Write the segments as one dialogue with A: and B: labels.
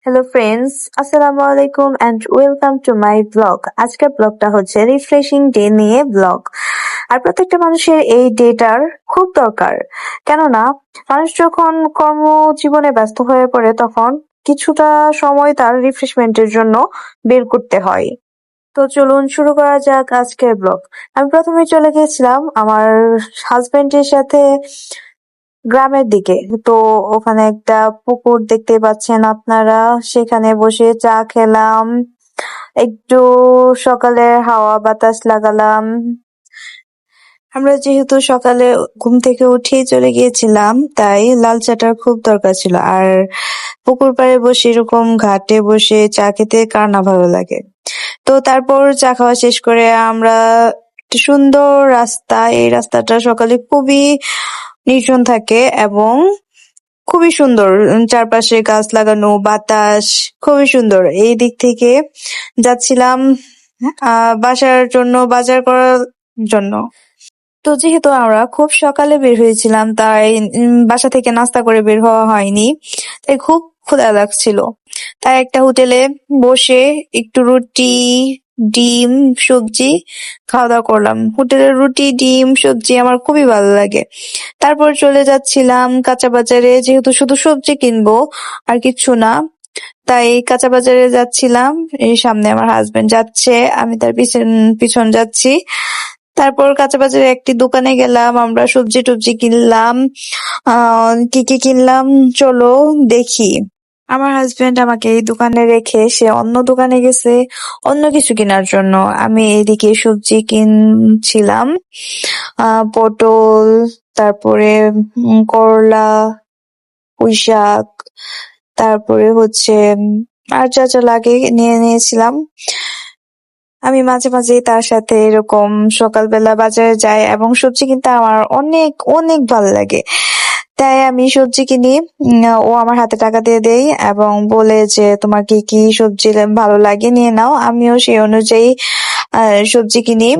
A: Hello friends, আসসালামু আলাইকুম and welcome to my blog. আজকের ব্লগটা হচ্ছে রিফ্রেশিং ডে নিয়ে ব্লগ। আর প্রত্যেকটা মানুষের এই ডেটার খুব দরকার, কেননা মানুষ যখন কর্মজীবনে ব্যস্ত হয়ে পড়ে তখন কিছুটা সময় তার রিফ্রেশমেন্টের জন্য বের করতে হয়। তো চলুন শুরু করা যাক আজকের ব্লগ। আমি প্রথমে চলে গিয়েছিলাম আমার হাজবেন্ডের সাথে গ্রামের দিকে। তো ওখানে একটা পুকুর দেখতে পাচ্ছেন আপনারা, সেখানে বসে চা খেলাম, একটু সকালের হাওয়া বাতাস লাগালাম। আমরা যেহেতু সকালে ঘুম থেকে উঠেই চলে গিয়েছিলাম, তাই লাল চাটার খুব দরকার ছিল। আর পুকুর পাড়ে বসে এরকম ঘাটে বসে চা খেতে কার না ভালো লাগে। তো তারপর চা খাওয়া শেষ করে আমরা একটা সুন্দর রাস্তা, এই রাস্তাটা সকালে খুবই নির্জন থাকে এবং খুবই সুন্দর। চারপাশে গাছ লাগানো, বাতাস খুবই সুন্দর। এই দিক থেকে যাচ্ছিলাম বাসার জন্য, বাজার করার জন্য। তো যেহেতু আমরা খুব সকালে বের হয়েছিলাম, তাই বাসা থেকে নাস্তা করে বের হওয়া হয়নি, তাই খুব ক্ষুধা লাগছিল। তাই একটা হোটেলে বসে একটু রুটি, ডিম, সবজি খাওয়া দাওয়া করলাম। হোটেলের রুটি, ডিম, সবজি আমার খুবই ভালো লাগে। তারপর চলে যাচ্ছিলাম কাঁচা বাজারে, যেহেতু শুধু সবজি কিনবো আর কিচ্ছু না, তাই কাঁচা বাজারে যাচ্ছিলাম। এই সামনে আমার হাজবেন্ড যাচ্ছে, আমি তার পিছন পিছন যাচ্ছি। তারপর কাঁচা বাজারে একটি দোকানে গেলাম, আমরা সবজি টবজি কিনলাম। কি কি কিনলাম চলো দেখি। আমার হাজবেন্ড আমাকে এই দোকানে রেখে সে অন্য দোকানে গেছে অন্য কিছু কেনার জন্য। আমি এইদিকে সবজি কিনছিলাম, পটল, তারপরে করলা, পুঁইশাক, তারপরে হচ্ছে আর যা যা লাগে নিয়ে নিয়েছিলাম। আমি মাঝে মাঝেই তার সাথে এরকম সকালবেলা বাজারে যাই এবং সবজি কিনতে আমার অনেক অনেক ভালো লাগে। তাই আমি সবজি কিনি, ও আমার হাতে টাকা দিয়ে দেয় এবং বলে যে তোমার কি কি সবজি ভালো লাগে নিয়ে নাও। আমিও সেই অনুযায়ী সবজি কিনি।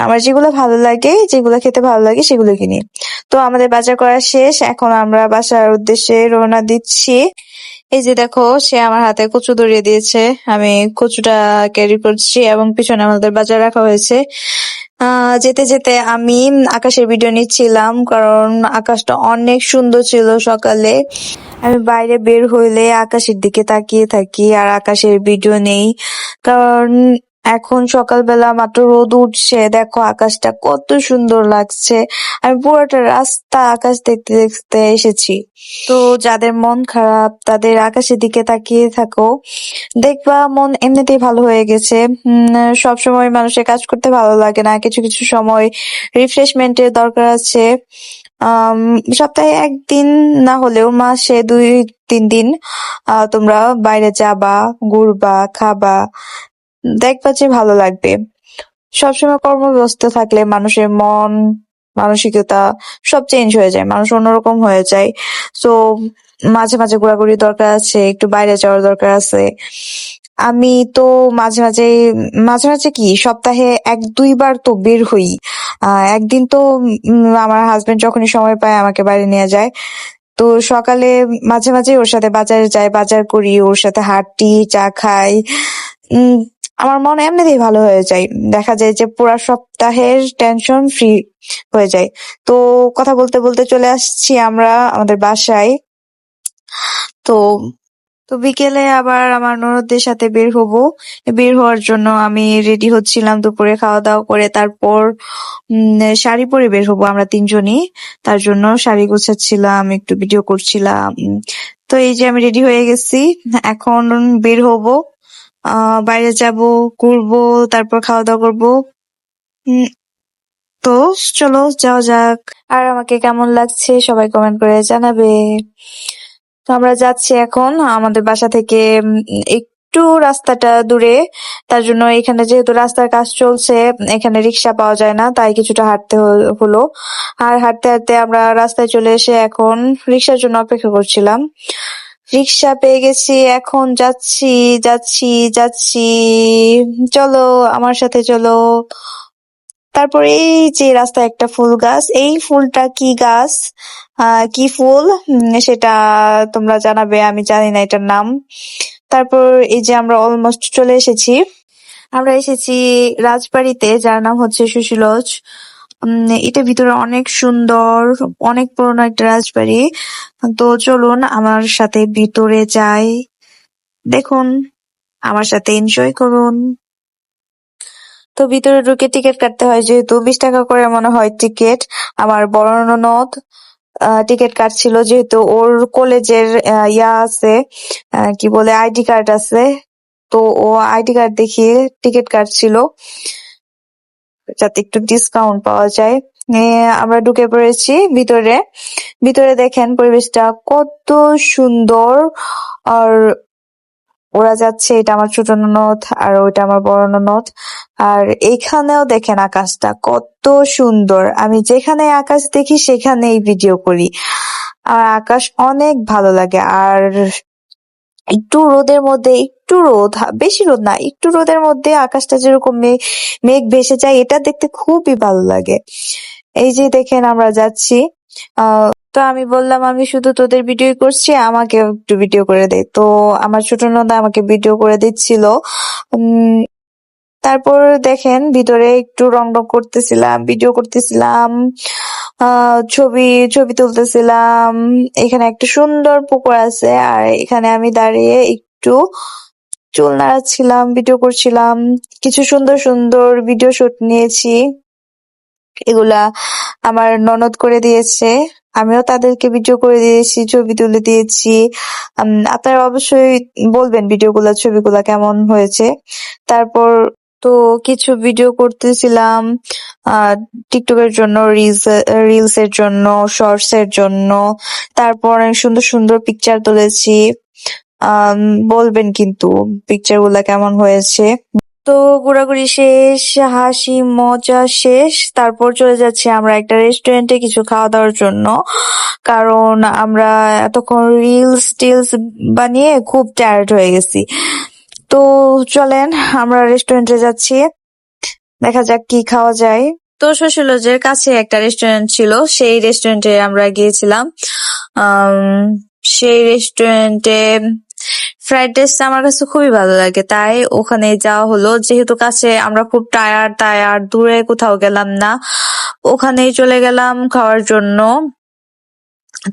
A: আমার যেগুলো ভালো লাগে, যেগুলো খেতে ভালো লাগে সেগুলো কিনি। তো আমাদের বাজার করা শেষ, এখন আমরা বাসার উদ্দেশ্যে রওনা দিচ্ছি। এই যে দেখো, সে আমার হাতে কচু ধরিয়ে দিয়েছে, আমি কচুটা ক্যারি করছি এবং পিছনে আমাদের বাজার রাখা হয়েছে। যেতে যেতে আমি আকাশের ভিডিও নিচ্ছিলাম, কারণ আকাশটা অনেক সুন্দর ছিল সকালে। আমি বাইরে বের হইলে আকাশের দিকে তাকিয়ে থাকি আর আকাশের ভিডিও নেই, কারণ এখন সকালবেলা মাত্র রোদ উঠছে, দেখো আকাশটা কত সুন্দর লাগছে। আমি পুরোটা রাস্তা আকাশ দেখতে দেখতে এসেছি। তো যাদের মন খারাপ তাদের আকাশের দিকে তাকিয়ে থাকো, দেখবা মন এমনিতেই ভালো হয়ে গেছে। সবসময় মানুষের কাজ করতে ভালো লাগে না, কিছু কিছু সময় রিফ্রেশমেন্টের দরকার আছে। সপ্তাহে একদিন না হলেও মাসে 2-3 দিন তোমরা বাইরে যাবা, ঘুরবা, খাবা, দেখবা যে ভালো লাগবে। সবসময় কর্মব্যস্ত থাকলে মানুষের মন, মানসিকতা সব চেঞ্জ হয়ে যায়, মানুষ অন্যরকম হয়ে যায়। সো মাঝে মাঝে ঘোরাঘুরির দরকার আছে, একটু বাইরে যাওয়ার দরকার আছে। আমি তো মাঝে মাঝে মাঝে মাঝে কি সপ্তাহে 1-2 বার তো বের হই। একদিন তো আমার হাজবেন্ড যখনই সময় পায় আমাকে বাইরে নিয়ে যায়। তো সকালে মাঝে মাঝে ওর সাথে বাজারে যাই, বাজার করি, ওর সাথে হাঁটি, চা খাই। উম আমার মন এমনিতেই ভালো হয়ে যায়। দেখা যায় যে পুরা সপ্তাহের টেনশন ফ্রি হয়ে যায়। তো কথা বলতে বলতে চলে আসছি আমরা আমাদের বাসায়। তো তো বিকেলে আবার আমার ননদদের সাথে বের হব। বের হওয়ার জন্য আমি রেডি হচ্ছিলাম, দুপুরে খাওয়া দাওয়া করে তারপর শাড়ি পরে বের হব আমরা তিনজনই। তার জন্য শাড়ি গোছাচ্ছিলাম, একটু ভিডিও করছিলাম। তো এই যে আমি রেডি হয়ে গেছি, এখন বের হব, বাইরে যাব, ঘুরবো, তারপর খাওয়া দাওয়া করবো। উম তো চলো যাওয়া যাক। আর আমাকে কেমন লাগছে সবাই কমেন্ট করে জানাবে। তো আমরা যাচ্ছি এখন আমাদের বাসা থেকে একটু রাস্তাটা দূরে, তার জন্য এখানে যেহেতু রাস্তার কাজ চলছে, এখানে রিক্সা পাওয়া যায় না, তাই কিছুটা হাঁটতে হলো। আর হাঁটতে হাঁটতে আমরা রাস্তায় চলে এসে এখন রিক্সার জন্য অপেক্ষা করছিলাম। রিক্সা পেয়ে গেছি, এখন যাচ্ছি যাচ্ছি যাচ্ছি। চলো আমার সাথে চলো। তারপর এই যে রাস্তায় একটা ফুল গাছ, এই ফুলটা কি গাছ, কি ফুল, সেটা তোমরা জানাবে, আমি জানি না এটার নাম। তারপর এই যে আমরা অলমোস্ট চলে এসেছি। আমরা এসেছি রাজবাড়িতে, যার নাম হচ্ছে সুশী লজ। এটা ভিতরে অনেক সুন্দর, অনেক পুরনো একটা রাজবাড়ি। তো চলুন আমার সাথে ভিতরে যাই, দেখুন, আমার সাথে এনজয় করুন। তো ভিতরে ঢুকে টিকিট কাটতে হয়, যেহেতু 20 টাকা করে মনে হয় টিকিট। আমার বড় ননদ টিকিট কাটছিল, যেহেতু ওর কলেজের ইয়া আছে, কি বলে, আইডি কার্ড আছে। তো ও আইডি কার্ড দেখিয়ে টিকিট কাটছিল, যাতে একটু ডিসকাউন্ট পাওয়া যায়। আমরা ঢুকে পড়েছি ভিতরে। ভিতরে দেখেন পরিবেশটা কত সুন্দর। আর ওরা যাচ্ছে, এটা আমার ছোট ননদ আর ওইটা আমার বড় ননদ। আর এইখানেও দেখেন আকাশটা কত সুন্দর। আমি যেখানে আকাশ দেখি সেখানেই ভিডিও করি। আর আকাশ অনেক ভালো লাগে। আর একটু রোদের মধ্যে, একটু রোদ, বেশি রোদ না, একটু রোদের মধ্যে আকাশটা যেরকম মেঘ ভেসে যায়, এটা দেখতে খুবই ভালো লাগে। এই যে দেখেন আমরা যাচ্ছি। তো আমি বললাম, আমি শুধু তোদের ভিডিও করছি, আমাকে একটু ভিডিও করে দে। তো আমার ছোট ননদ আমাকে ভিডিও করে দিচ্ছিল। উম তারপর দেখেন ভিতরে একটু রং রং করতেছিলাম, ভিডিও করতেছিলাম, ছবি ছবি তুলতেছিলাম। এখানে একটা সুন্দর পুকুর আছে, আর এখানে আমি দাঁড়িয়ে একটু চুল নাড়াচ্ছিলাম, ভিডিও করছিলাম। কিছু সুন্দর সুন্দর ভিডিও শুট নিয়েছি, এগুলা আমার ননদ করে দিয়েছে। আমিও তাদেরকে ভিডিও করে দিয়েছি, ছবি তুলে দিয়েছি। আপনারা অবশ্যই বলবেন ভিডিওগুলা, ছবিগুলা কেমন হয়েছে। তারপর তো কিছু ভিডিও করতেছিলাম টিকটকের জন্য, রিলস এর জন্য, শর্টস এর জন্য। তারপর অনেক সুন্দর সুন্দর পিকচার তুলেছি। বলবেন কিন্তু পিকচার গুলা কেমন হয়েছে। তো ঘোরাঘুরি শেষ, হাসি মজা শেষ। তারপর চলে যাচ্ছি আমরা একটা রেস্টুরেন্টে কিছু খাওয়া দাওয়ার জন্য, কারণ আমরা এতক্ষণ রিলস টিলস বানিয়ে খুব টায়ার্ড হয়ে গেছি। তো চলেন আমরা রেস্টুরেন্টে যাচ্ছি, দেখা যাক কি খাওয়া যায়। তো শৈশলজের কাছে একটা রেস্টুরেন্ট ছিল, সেই রেস্টুরেন্টে আমরা গিয়েছিলাম। সেই রেস্টুরেন্টে ফ্রাইড রাইসটা আমার কাছে খুবই ভালো লাগে, তাই ওখানে যাওয়া হলো। যেহেতু কাছে, আমরা খুব টায়ার্ড, তাই আর দূরে কোথাও গেলাম না, ওখানেই চলে গেলাম খাওয়ার জন্য।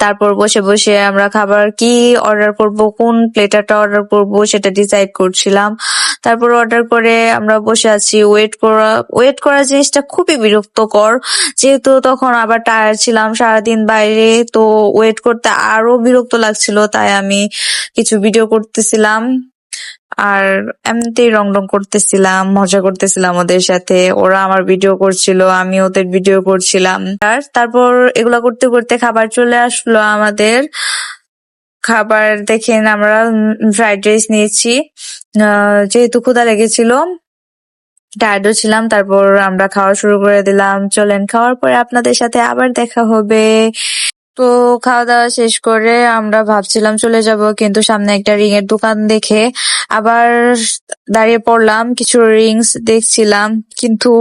A: তারপর বসে বসে আমরা খাবার কি অর্ডার করব, কোন প্লেটারটা অর্ডার করব সেটা ডিসাইড করছিলাম। তারপর অর্ডার করে আমরা বসে আছি, ওয়েট করা জিনিসটা খুবই বিরক্তকর, যেহেতু তখন আবার টায়ার্ড ছিলাম সারাদিন বাইরে। তো ওয়েট করতে আরো বিরক্ত লাগছিল, তাই আমি কিছু ভিডিও করতেছিলাম আর এমনিতেই রং করতেছিলাম, মজা করতেছিলাম ওদের সাথে। ওরা আমার ভিডিও করছিল, আমি ওদের ভিডিও করছিলাম। আর তারপর এগুলা করতে করতে খাবার চলে আসলো আমাদের। খাবার দেখেন আমরা ফ্রাইড রাইস নিয়েছি, যেহেতু ক্ষুধা লেগেছিল, টায়ার্ডও ছিলাম। তারপর আমরা খাওয়া শুরু করে দিলাম। চলেন, খাওয়ার পরে আপনাদের সাথে আবার দেখা হবে। তো খাওয়া দাওয়া শেষ করে আমরা ভাবছিলাম চলে যাব, কিন্তু সামনে একটা রিং এর দোকান দেখে আবার দাঁড়িয়ে পড়লাম। কিছু রিংস দেখছিলাম, কিন্তু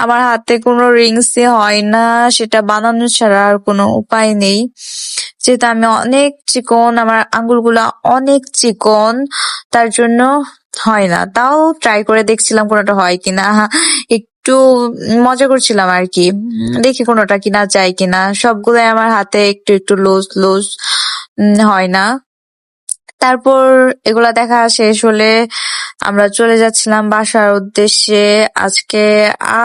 A: আমার হাতে কোনো রিংসই হয় না, সেটা বানানো ছাড়া আর কোনো উপায় নেই। যেহেতু আমি অনেক চিকন, আমার আঙ্গুলগুলা অনেক চিকন, তার জন্য হয় না। তাও ট্রাই করে দেখছিলাম কোনোটা হয় কিনা, একটু মজা করছিলাম আর কি, দেখি কোনোটা কিনা যায় কিনা। সবগুলোই আমার হাতে একটু একটু লুজ লুজ, হয় না। তারপর এগুলা দেখা শেষ হলে আমরা চলে যাচ্ছিলাম বাসার উদ্দেশ্যে। আজকে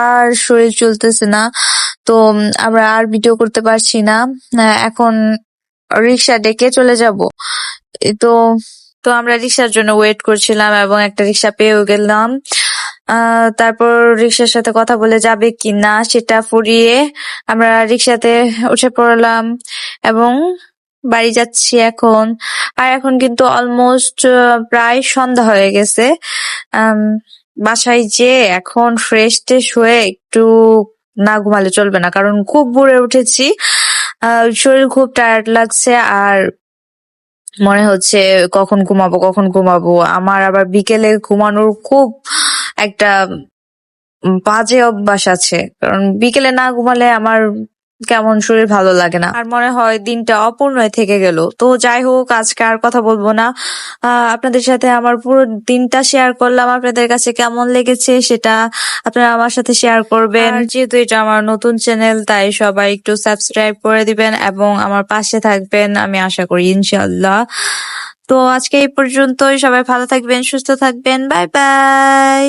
A: আর শরীর চলতেছে না, তো আমরা আর ভিডিও করতে পারছি না। এখন রিক্সা ডেকে চলে যাব। তো তো আমরা রিক্সার জন্য ওয়েট করছিলাম এবং একটা রিক্সা পেয়েও গেলাম। তারপর রিক্সার সাথে কথা বলে যাবে কিনা সেটা ফুরিয়ে আমরা রিক্সাতে উঠে পড়লাম এবং বাড়ি যাচ্ছি এখন। আর এখন কিন্তু অলমোস্ট প্রায় সন্ধ্যা হয়ে গেছে। বাসায় যে এখন ফ্রেশ ট্রেশ হয়ে একটু না ঘুমালে চলবে না, কারণ খুব ভোরে উঠেছি, শরীর খুব টায়ার্ড লাগছে। আর মনে হচ্ছে কখন ঘুমাবো কখন ঘুমাবো। আমার আবার বিকেলে ঘুমানোর খুব একটা বাজে অভ্যাস আছে, কারণ বিকেলে না ঘুমালে আমার কেমন শরীর ভালো লাগে না, আর মনে হয় দিনটা অপূর্ণই থেকে গেল। তো যাই হোক, আজকে আর কথা বলবো না। আপনাদের সাথে আমার পুরো দিনটা শেয়ার করলাম, আপনাদের কাছে কেমন লেগেছে সেটা আপনারা আমার সাথে শেয়ার করবেন। আর যেহেতু এটা আমার নতুন চ্যানেল, তাই সবাই একটু সাবস্ক্রাইব করে দিবেন এবং আমার পাশে থাকবেন, আমি আশা করি ইনশাআল্লাহ। তো আজকে এই পর্যন্তই, সবাই ভালো থাকবেন, সুস্থ থাকবেন, বাই বাই।